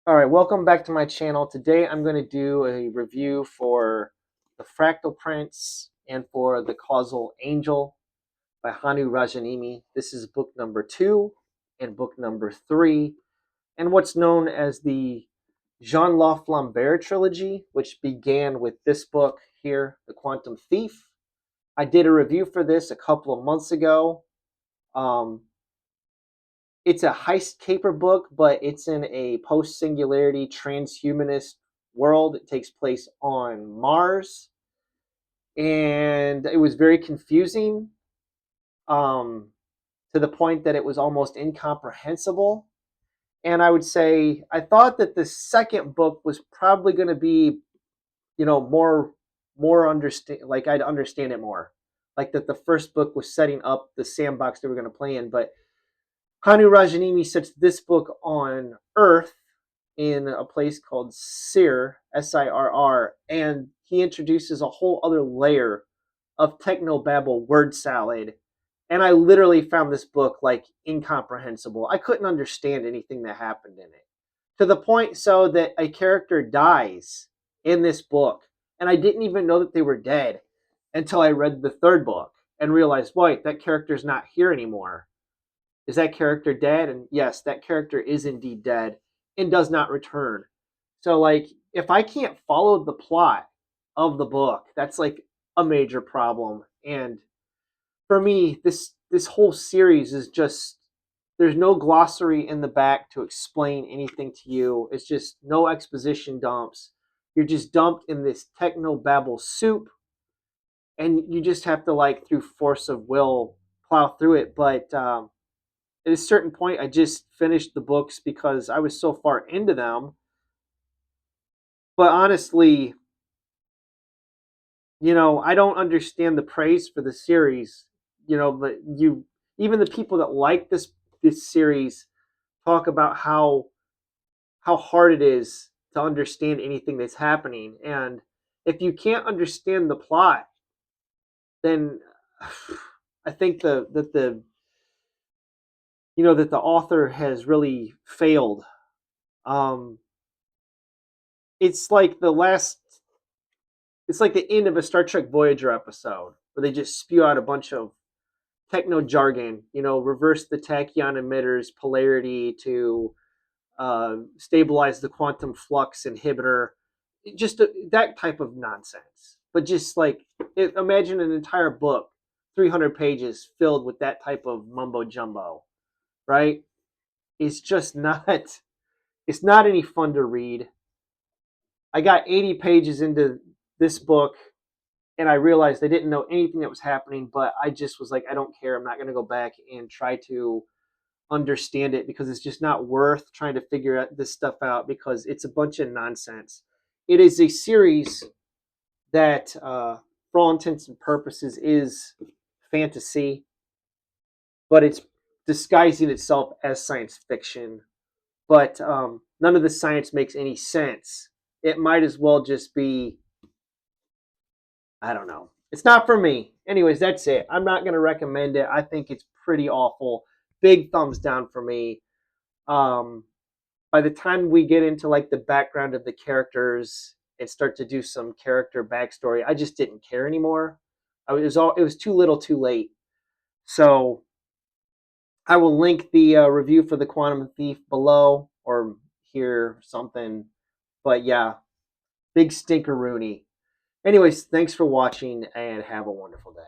All right, welcome back to my channel. Today I'm going to do a review for the Fractal Prince and for the Causal Angel by Hannu Rajaniemi. This is book number 2 and book number 3, and what's known as the Jean Laflambeau trilogy, which began with this book here, The Quantum Thief. I did a review for this a couple of months ago. Um, it's a heist caper book, but it's in a post-singularity transhumanist world. It takes place on Mars, and it was very confusing, um, to the point that it was almost incomprehensible. And I would say I thought that the second book was probably going to be, more understand, like I'd understand it more, like that the first book was setting up the sandbox they were going to play in, but Hannu Rajaniemi sets this book on Earth in a place called Sirr, Sirr, and he introduces a whole other layer of technobabble word salad. And I literally found this book like incomprehensible. I couldn't understand anything that happened in it. To the point so that a character dies in this book, and I didn't even know that they were dead until I read the third book and realized, wait, that character's not here anymore. Is that character dead? And yes, that character is indeed dead and does not return. So, like, if I can't follow the plot of the book, that's like a major problem. And for me, this whole series is just, there's no glossary in the back to explain anything to you. It's just no exposition dumps. You're just dumped in this techno babble soup, and you just have to, like, through force of will, plow through it. But at a certain point, I just finished the books because I was so far into them. But honestly, I don't understand the praise for the series. But even the people that like this series talk about how hard it is to understand anything that's happening. And if you can't understand the plot, then I think that the author has really failed. Um, it's like it's like the end of a Star Trek Voyager episode where they just spew out a bunch of techno jargon, reverse the tachyon emitter's polarity to stabilize the quantum flux inhibitor, just that type of nonsense. But just like, imagine an entire book, 300 pages filled with that type of mumbo jumbo, right? It's just not, it's not any fun to read. I got 80 pages into this book and I realized I didn't know anything that was happening, but I just was like, I don't care. I'm not going to go back and try to understand it because it's just not worth trying to figure this stuff out because it's a bunch of nonsense. It is a series that, for all intents and purposes, is fantasy, but it's disguising itself as science fiction. But none of the science makes any sense. It might as well just be, I don't know. It's not for me. Anyways, that's it. I'm not going to recommend it. I think it's pretty awful. Big thumbs down for me. Um, by the time we get into like the background of the characters and start to do some character backstory, I just didn't care anymore. It was too little, too late. So I will link the review for the Quantum Thief below or here something. But yeah, big stinker Rooney. Anyways, thanks for watching and have a wonderful day.